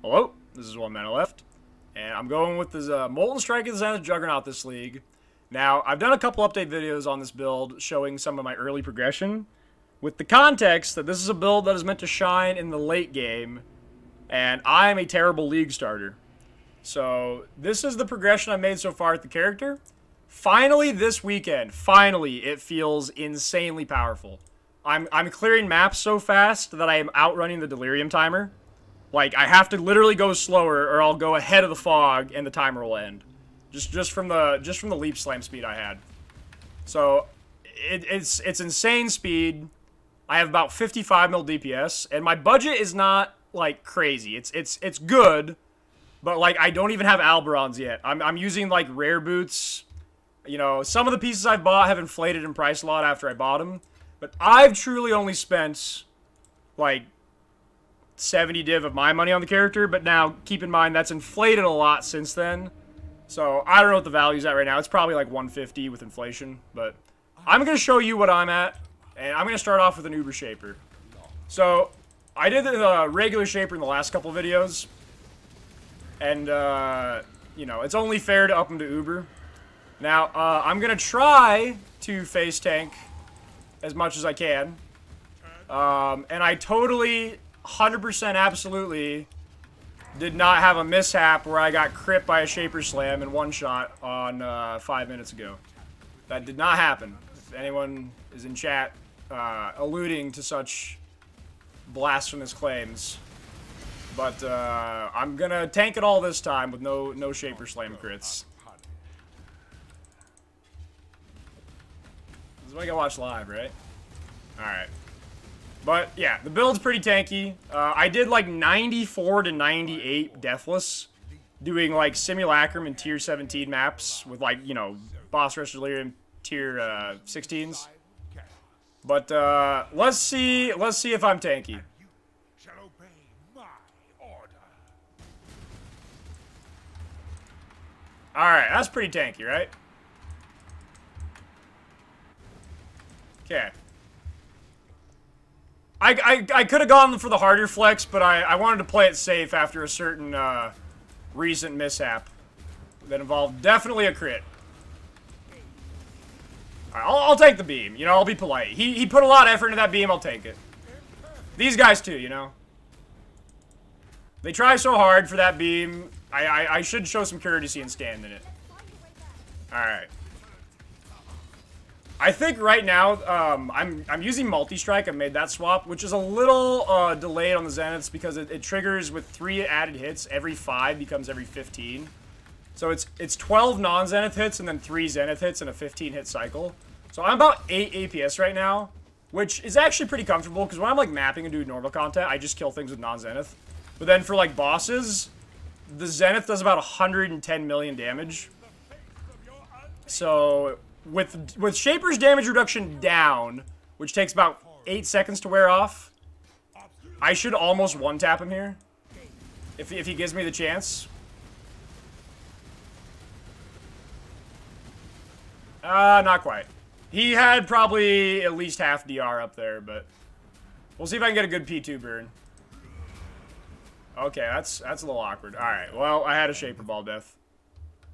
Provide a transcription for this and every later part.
Hello, this is one mana left, and I'm going with this Molten Strike of the Zenith Juggernaut this league. Now, I've done a couple update videos on this build showing some of my early progression, with the context that this is a build that is meant to shine in the late game, and I'm a terrible league starter. So, this is the progression I've made so far with the character. Finally, this weekend, it feels insanely powerful. I'm clearing maps so fast that I am outrunning the Delirium timer. Like, I have to literally go slower, or I'll go ahead of the fog, and the timer will end. Just from the leap slam speed I had. So, it's insane speed. I have about 55 mil DPS, and my budget is not like crazy. It's good, but like I don't even have Alberons yet. I'm using like rare boots. You know, some of the pieces I've bought have inflated in price a lot after I bought them, but I've truly only spent like 70 div of my money on the character, but now, keep in mind, that's inflated a lot since then. So, I don't know what the value's at right now. It's probably like 150 with inflation, but I'm going to show you what I'm at, and I'm going to start off with an Uber Shaper. So, I did the regular Shaper in the last couple videos, and, you know, it's only fair to up him to Uber. Now, I'm going to try to face tank as much as I can, and I totally 100% absolutely did not have a mishap where I got crit by a Shaper Slam in one shot on 5 minutes ago. That did not happen. If anyone is in chat alluding to such blasphemous claims. But I'm gonna tank it all this time with no Shaper Slam crits. This is what I gotta watch live, right? Alright. But, yeah, the build's pretty tanky. I did, like, 94 to 98 Deathless, doing, like, Simulacrum and Tier 17 maps with, like, you know, Boss Rush Delirium Tier 16s. But, let's see if I'm tanky. Alright, that's pretty tanky, right? Okay. I could have gone for the harder flex, but I wanted to play it safe after a certain recent mishap that involved definitely a crit. Alright, I'll take the beam. You know, I'll be polite. He put a lot of effort into that beam, I'll take it. These guys too, you know. They try so hard for that beam. I should show some courtesy and stand in it. Alright. I think right now, I'm using multi-strike. I made that swap, which is a little delayed on the Zeniths because it triggers with 3 added hits. Every 5 becomes every 15. So it's 12 non-Zenith hits and then 3 Zenith hits in a 15-hit cycle. So I'm about 8 APS right now, which is actually pretty comfortable because when I'm like mapping and doing normal content, I just kill things with non-Zenith. But then for like bosses, the Zenith does about 110 million damage. So with Shaper's damage reduction down, which takes about 8 seconds to wear off, I should almost one-tap him here. If he gives me the chance. Not quite. He had probably at least half DR up there, but we'll see if I can get a good P2 burn. Okay, that's a little awkward. Alright, well, I had a Shaper Ball death.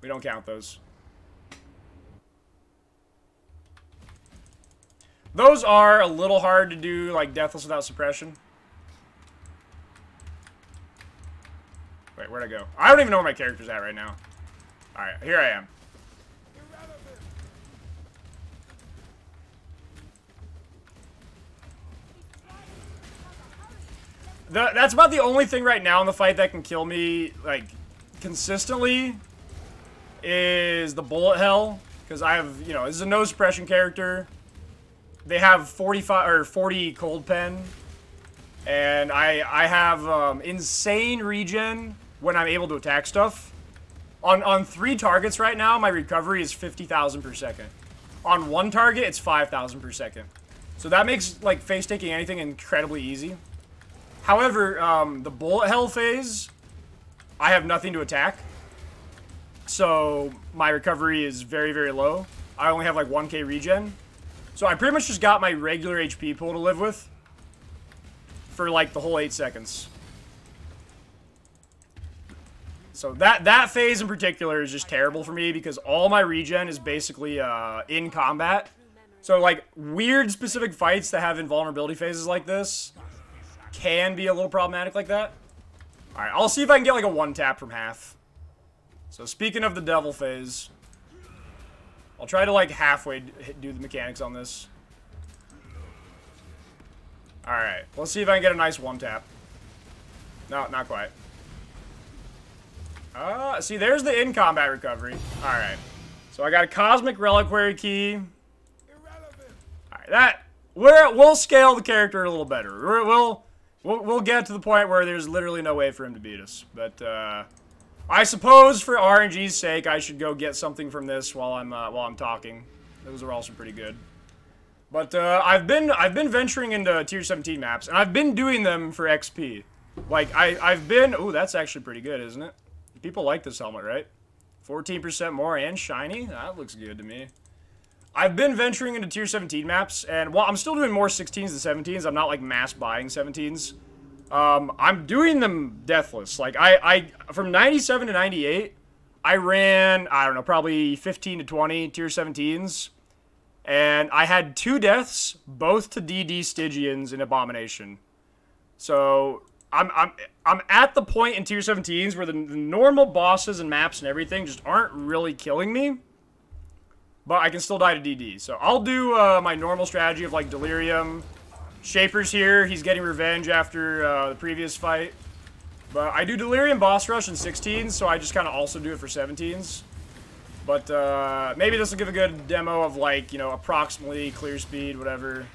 We don't count those. Those are a little hard to do, like, Deathless without suppression. Wait, where'd I go? I don't even know where my character's at right now. Alright, here I am. That's about the only thing right now in the fight that can kill me, like, consistently, is the Bullet Hell. Because I have, you know, this is a no suppression character. They have 45 or 40 cold pen, and I have insane regen when I'm able to attack stuff. On 3 targets right now, my recovery is 50,000 per second. On 1 target, it's 5,000 per second. So that makes like face taking anything incredibly easy. However, the bullet hell phase, I have nothing to attack, so my recovery is very, very low. I only have like 1k regen. So I pretty much just got my regular HP pool to live with for like the whole 8 seconds. So that phase in particular is just terrible for me because all my regen is basically in combat. So, like, weird specific fights that have invulnerability phases like this can be a little problematic like that. Alright, I'll see if I can get, like, a one-tap from half. So, speaking of the devil phase, I'll try to, like, halfway do the mechanics on this. Alright, let's see if I can get a nice one-tap. No, not quite. See, there's the in-combat recovery. Alright. So, I got a Cosmic Reliquary Key. Alright, we'll scale the character a little better. We'll get to the point where there's literally no way for him to beat us. But I suppose for RNG's sake, I should go get something from this while I'm talking. Those are also pretty good. But I've been venturing into tier 17 maps, and I've been doing them for XP. Like I've been. Ooh, that's actually pretty good, isn't it? People like this helmet, right? 14% more and shiny. That looks good to me. I've been venturing into tier 17 maps, and while I'm still doing more 16s than 17s, I'm not, like, mass buying 17s. I'm doing them deathless. Like, I from 97 to 98, I ran, I don't know, probably 15 to 20 tier 17s, and I had 2 deaths, both to DD Stygians in Abomination. So, I'm at the point in tier 17s where the normal bosses and maps and everything just aren't really killing me. But I can still die to DD. So I'll do my normal strategy of, like, Delirium. Shaper's here. He's getting revenge after the previous fight. But I do Delirium Boss Rush in 16s, so I just kind of also do it for 17s. But maybe this will give a good demo of, like, you know, approximately clear speed, whatever.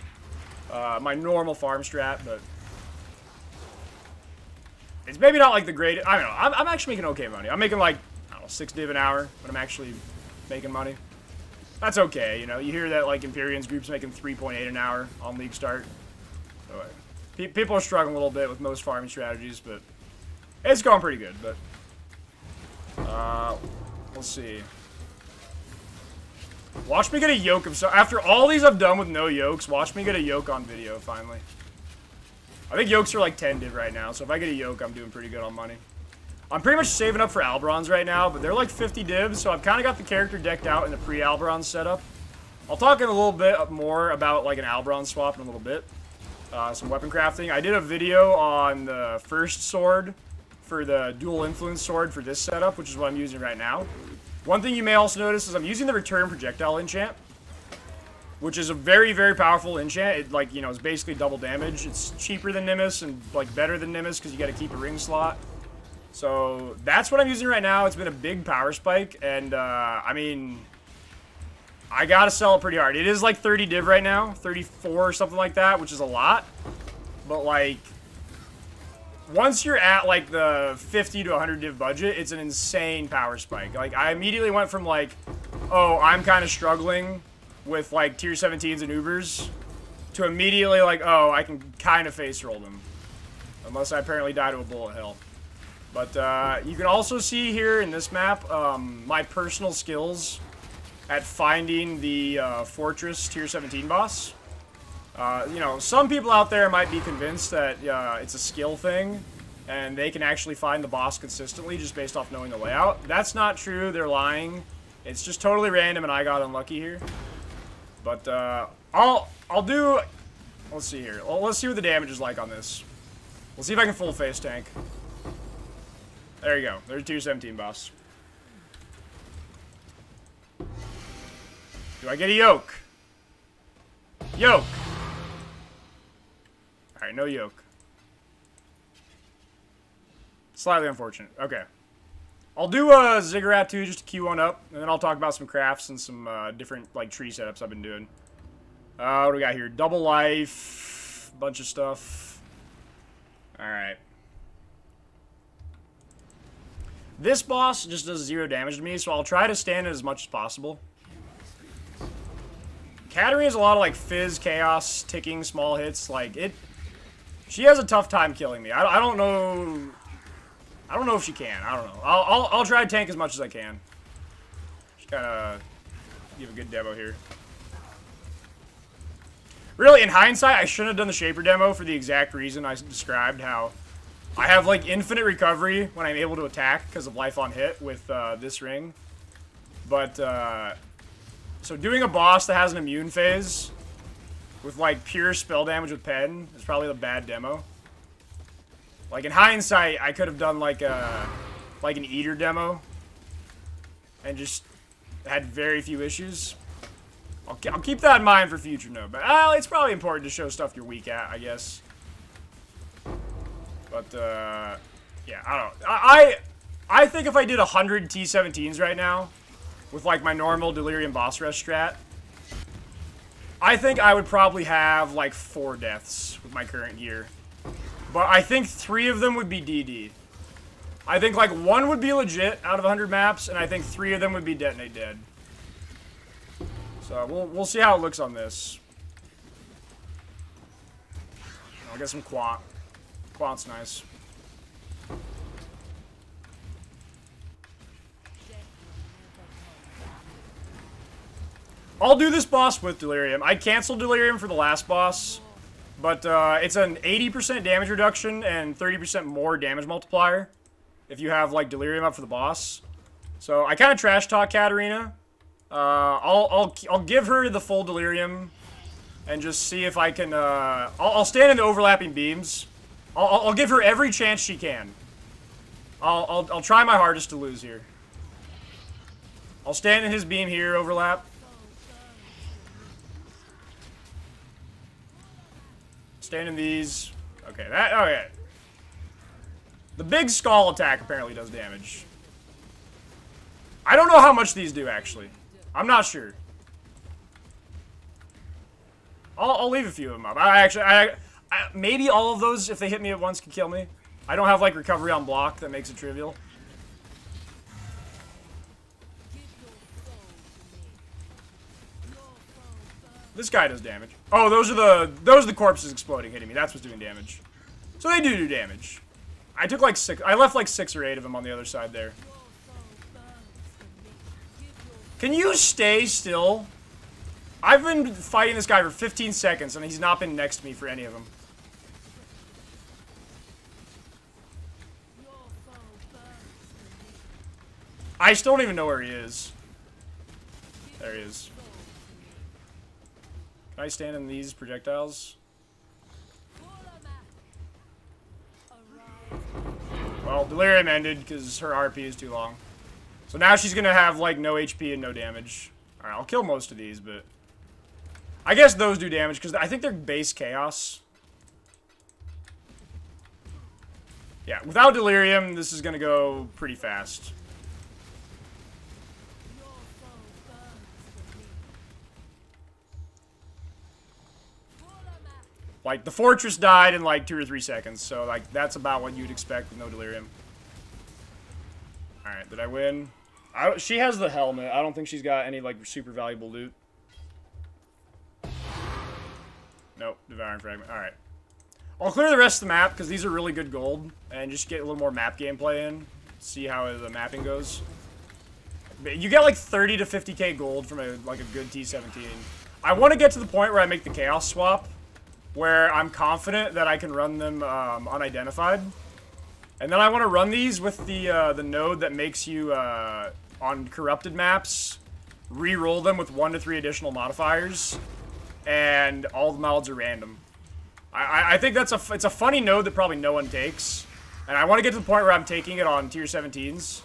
My normal farm strat, but it's maybe not, like, the greatest. I don't know. I'm actually making okay money. I'm making, like, I don't know, 6 div an hour when I'm actually making money. That's okay, you know. You hear that, like, Empyrean's group's making 3.8 an hour on League Start. So, people are struggling a little bit with most farming strategies, but it's going pretty good. But let's see. Watch me get a yoke of after all these I've done with no yokes. Watch me get a yoke on video finally. I think yokes are like 10 div right now, so if I get a yoke, I'm doing pretty good on money. I'm pretty much saving up for Alberons right now, but they're like 50 divs, so I've kind of got the character decked out in the pre-Alberon setup. I'll talk in a little bit more about like an Alberon swap in a little bit. Some weapon crafting. I did a video on the first sword for the dual influence sword for this setup, which is what I'm using right now. One thing you may also notice is I'm using the return projectile enchant, which is a very, very powerful enchant. It, like, you know, is basically double damage. It's cheaper than Nimbus and like better than Nimbus because you got to keep a ring slot. So that's what I'm using right now. It's been a big power spike, and I mean, I gotta sell it pretty hard. It is like 30 div right now, 34 or something like that, which is a lot. But like, once you're at like the 50 to 100 div budget, it's an insane power spike. Like, I immediately went from like, oh, I'm kind of struggling with like tier 17s and Ubers, to immediately like, oh, I can kind of face roll them, unless I apparently die to a bullet hell. But you can also see here in this map my personal skills at finding the Fortress Tier 17 boss. You know, some people out there might be convinced that it's a skill thing, and they can actually find the boss consistently just based off knowing the layout. That's not true. They're lying. It's just totally random, and I got unlucky here. But I'll do. Let's see here. Well, let's see what the damage is like on this. We'll see if I can full face tank. There you go. There's Tier 17 boss. Do I get a yoke? Yoke! Alright, no yoke. Slightly unfortunate. Okay. I'll do a Ziggurat too, just to queue one up, and then I'll talk about some crafts and some different like tree setups I've been doing. What do we got here? Double life, bunch of stuff. Alright. This boss just does 0 damage to me, so I'll try to stand it as much as possible. Katarina has a lot of like fizz, chaos, ticking, small hits. Like it, she has a tough time killing me. I don't know. I don't know if she can. I don't know. I'll try to tank as much as I can. Just kind of give a good demo here. Really, in hindsight, I shouldn't have done the Shaper demo for the exact reason I described. How I have, like, infinite recovery when I'm able to attack because of life on hit with this ring. But, so doing a boss that has an immune phase with, like, pure spell damage with pen is probably a bad demo. Like, in hindsight, I could have done, like, an eater demo and just had very few issues. I'll keep that in mind for future note, but it's probably important to show stuff you're weak at, I guess. But, yeah, I don't know. I think if I did 100 T17s right now, with, like, my normal Delirium boss rush strat, I think I would probably have, like, 4 deaths with my current gear. But I think 3 of them would be DD. I think, like, 1 would be legit out of 100 maps, and I think 3 of them would be detonate dead. So, we'll see how it looks on this. I'll get some Quant. Quant's nice. I'll do this boss with Delirium. I canceled Delirium for the last boss, but it's an 80% damage reduction and 30% more damage multiplier if you have, like, Delirium up for the boss. So I kind of trash talk Katarina. I'll give her the full Delirium and just see if I can. I'll stand in the overlapping beams. I'll give her every chance she can. I'll try my hardest to lose here. I'll stand in his beam here, overlap. Stand in these. Okay, okay. The big skull attack apparently does damage. I don't know how much these do, actually. I'm not sure. I'll leave a few of them up. Maybe all of those, if they hit me at once, can kill me. I don't have, like, recovery on block that makes it trivial. This guy does damage. Oh, those are the corpses exploding, hitting me. That's what's doing damage. So they do damage. I took like 6. I left like 6 or 8 of them on the other side there. Can you stay still? I've been fighting this guy for 15 seconds and he's not been next to me for any of them. I still don't even know where he is. There he is. Can I stand in these projectiles? Well, Delirium ended because her RP is too long. So now she's going to have, like, no HP and no damage. Alright, I'll kill most of these, but... I guess those do damage because I think they're base chaos. Yeah, without Delirium, this is going to go pretty fast. Like, the fortress died in, like, 2 or 3 seconds, so, like, that's about what you'd expect with no Delirium. Alright, did I win? She has the helmet. I don't think she's got any, like, super valuable loot. Nope, Devouring Fragment. Alright. I'll clear the rest of the map, because these are really good gold, and just get a little more map gameplay in. See how the mapping goes. You get, like, 30 to 50k gold from, a good T17. I want to get to the point where I make the Chaos swap, where I'm confident that I can run them unidentified. And then I want to run these with the node that makes you, on corrupted maps, re-roll them with 1 to 3 additional modifiers, and all the mods are random. I think it's a funny node that probably no one takes, and I want to get to the point where I'm taking it on tier 17s.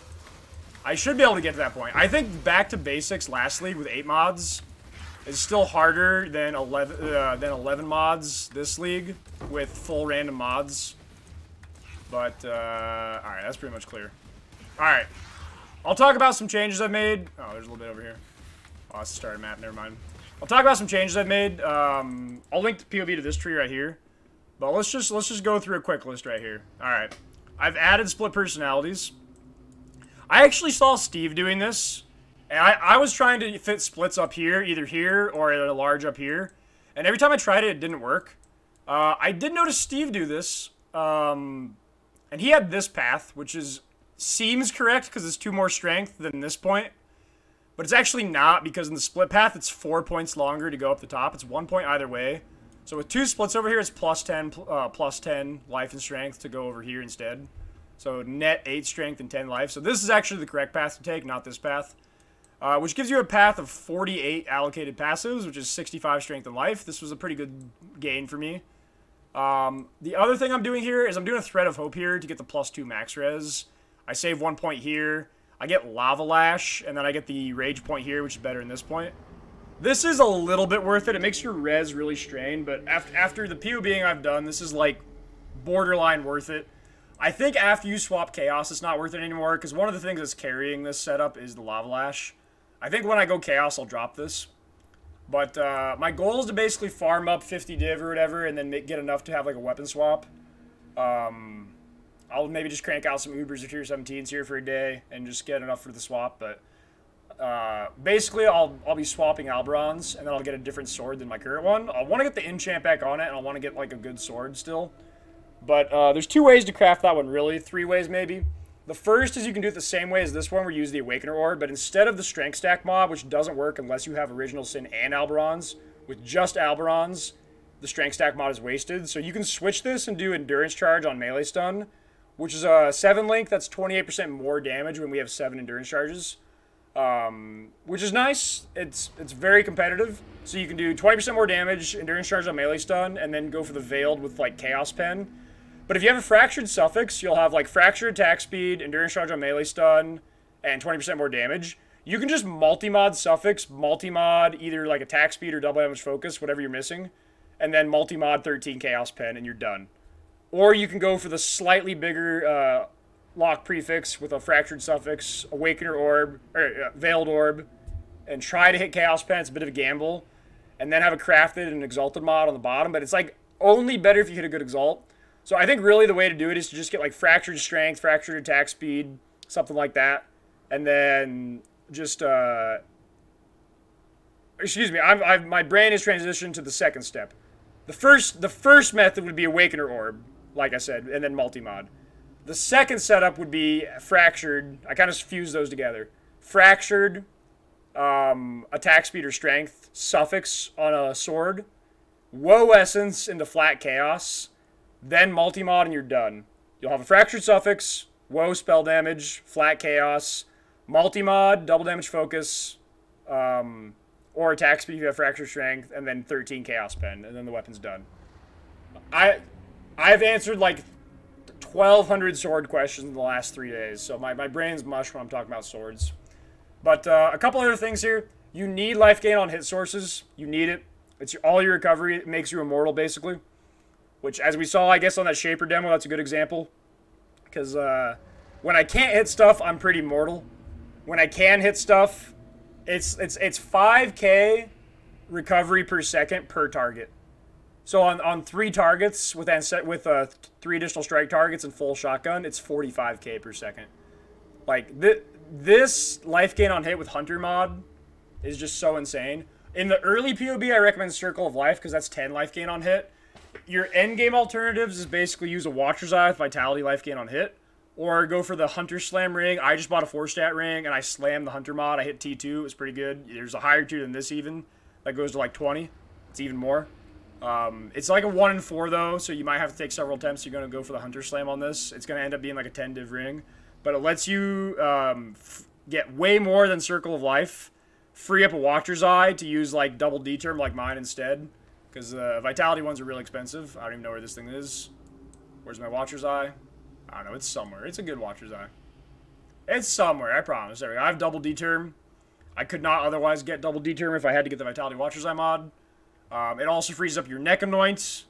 I should be able to get to that point. I think back to basics last league with 8 mods is still harder than 11 mods this league with full random mods. But, alright, that's pretty much clear. Alright. I'll talk about some changes I've made. Oh, there's a little bit over here. Oh, it's the starter map, never mind. I'll talk about some changes I've made. I'll link the POV to this tree right here. But let's just go through a quick list right here. Alright. I've added split personalities. I actually saw Steve doing this. And I was trying to fit splits up here, either here or at a large up here. And every time I tried it, it didn't work. I did notice Steve do this. And he had this path, which seems correct because it's 2 more strength than this point. But it's actually not, because in the split path, it's 4 points longer to go up the top. It's 1 point either way. So with 2 splits over here, it's plus 10 life and strength to go over here instead. So net 8 strength and 10 life. So this is actually the correct path to take, not this path. Which gives you a path of 48 allocated passives, which is 65 strength and life. This was a pretty good gain for me. The other thing I'm doing here is I'm doing a Thread of Hope here to get the plus 2 max res. I save 1 point here. I get Lava Lash, and then I get the Rage point here, which is better in this point. This is a little bit worth it. It makes your res really strained, but after the POBing I've done, this is like borderline worth it. I think after you swap Chaos, it's not worth it anymore, because one of the things that's carrying this setup is the Lava Lash. I think when I go Chaos, I'll drop this. But my goal is to basically farm up 50 div or whatever, and then get enough to have like a weapon swap. I'll maybe just crank out some Ubers or tier 17s here for a day, and just get enough for the swap, but... basically, I'll be swapping Alberons, and then I'll get a different sword than my current one. I want to get the enchant back on it, and I want to get, like, a good sword still. But, there's 2 ways to craft that one, really. 3 ways, maybe. The first is you can do it the same way as this one, where you use the Awakener Orb, but instead of the Strength Stack mod, which doesn't work unless you have Original Sin and Alberons, with just Alberons, the Strength Stack mod is wasted. So you can switch this and do Endurance Charge on melee stun, which is a 7 link, that's 28% more damage when we have 7 Endurance Charges. Which is nice. It's very competitive. So you can do 20% more damage, Endurance Charge on melee stun, and then go for the Veiled with like Chaos Pen. But if you have a Fractured Suffix, you'll have like Fractured attack speed, Endurance Charge on melee stun, and 20% more damage. You can just multi-mod Suffix, multi-mod either like attack speed or double damage focus, whatever you're missing, and then multi-mod 13 Chaos Pen, and you're done. Or you can go for the slightly bigger, lock prefix with a Fractured Suffix, Awakener Orb, or Veiled Orb, and try to hit Chaos Pen. It's a bit of a gamble. And then have a Crafted and Exalted mod on the bottom, but it's like only better if you hit a good Exalt. So I think really the way to do it is to just get like Fractured Strength, Fractured Attack Speed, something like that. And then just, excuse me, my brain is transitioned to the second step. The first method would be Awakener Orb, like I said, and then multi-mod. The second setup would be Fractured. I kind of fuse those together. Fractured, attack speed or strength, Suffix on a sword, Woe Essence into flat Chaos, then multi-mod and you're done. You'll have a Fractured Suffix, Woe spell damage, flat Chaos, multi-mod, double damage focus, or attack speed if you have Fractured Strength, and then 13 Chaos Pen, and then the weapon's done. I've answered like 1,200 sword questions in the last 3 days, so my brain's mush when I'm talking about swords. But a couple other things here. You need life gain on hit sources. You need it. It's all your recovery. It makes you immortal, basically. Which, as we saw, I guess, on that Shaper demo, that's a good example. Because when I can't hit stuff, I'm pretty mortal. When I can hit stuff, it's 5k recovery per second per target. So on 3 targets with 3 additional strike targets and full shotgun, it's 45k per second. Like this life gain on hit with Hunter mod is just so insane. In the early POB, I recommend Circle of Life because that's 10 life gain on hit. Your end game alternatives is basically use a Watcher's Eye with Vitality life gain on hit, or go for the Hunter Slam ring. I just bought a 4-stat ring and I slammed the Hunter mod. I hit T2. It was pretty good. There's a higher tier than this even that goes to like 20. It's even more. It's like a 1 in 4 though, so you might have to take several attempts. You're going to go for the Hunter Slam on this. It's going to end up being like a 10 div ring, but it lets you get way more than Circle of Life. Free up a Watcher's Eye to use like double D term like mine instead, because Vitality ones are really expensive. I don't even know where this thing is. Where's my Watcher's Eye? I don't know. It's somewhere. It's a good Watcher's Eye. It's somewhere. I promise. There we go. I have double D term. I could not otherwise get double D term if I had to get the Vitality Watcher's Eye mod. It also frees up your neck anoints.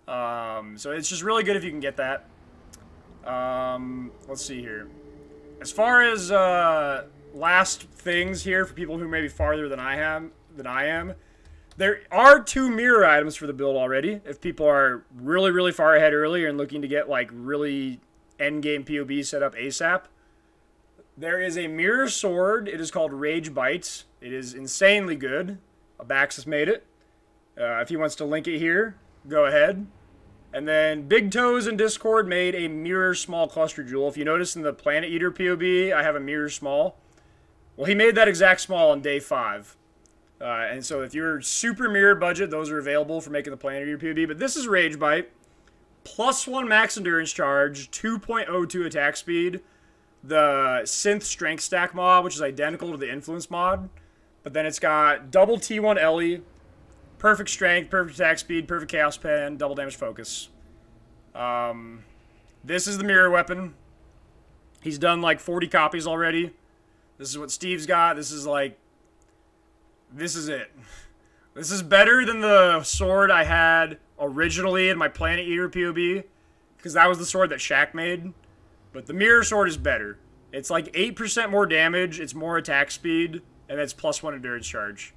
So it's just really good if you can get that. Let's see here. As far as last things here for people who may be farther than I am, there are 2 mirror items for the build already. If people are really, really far ahead earlier and looking to get like really endgame POB set up ASAP. There is a mirror sword. It is called Rage Bite. It is insanely good. Abaxis made it. If he wants to link it here, go ahead. And then Big Toes in Discord made a mirror small cluster jewel. If you notice in the Planet Eater POB, I have a mirror small. Well, he made that exact small on day 5. And so if you're super mirror budget, those are available for making the planetary POB. But this is Rage Bite. +1 max endurance charge, 2.02 attack speed. The Synth Strength Stack mod, which is identical to the Influence mod. But then it's got double T1 Ellie, perfect strength, perfect attack speed, perfect chaos pen, double damage focus. This is the mirror weapon. He's done like 40 copies already. This is what Steve's got. This is like... This is it. This is better than the sword I had originally in my Planet Eater POB, because that was the sword that Shaq made. But the mirror sword is better. It's like 8% more damage, it's more attack speed, and it's +1 endurance charge.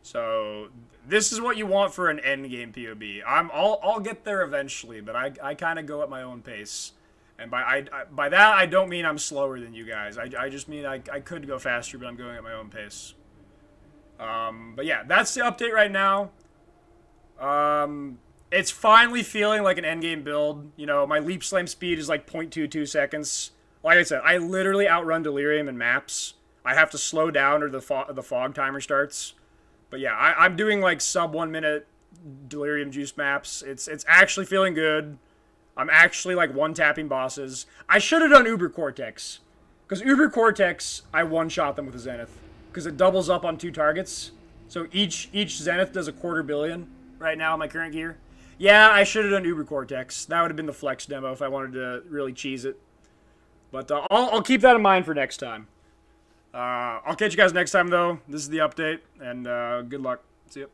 So this is what you want for an endgame POB. I'll get there eventually, but I kind of go at my own pace. And by that I don't mean I'm slower than you guys. I just mean I could go faster, but I'm going at my own pace. But yeah, that's the update right now. It's finally feeling like an endgame build. You know, my leap slam speed is like 0.22 seconds. Like I said, I literally outrun Delirium in maps. I have to slow down or the fog timer starts. But yeah, I'm doing like sub 1 minute Delirium juice maps. It's actually feeling good. I'm actually like one-tapping bosses. I should have done Uber Cortex. Because Uber Cortex, I one-shot them with a Zenith. Because it doubles up on 2 targets. So each Zenith does a 250 million right now in my current gear. Yeah, I should have done Uber Cortex. That would have been the flex demo if I wanted to really cheese it. But I'll keep that in mind for next time. I'll catch you guys next time, though. This is the update, and good luck. See ya.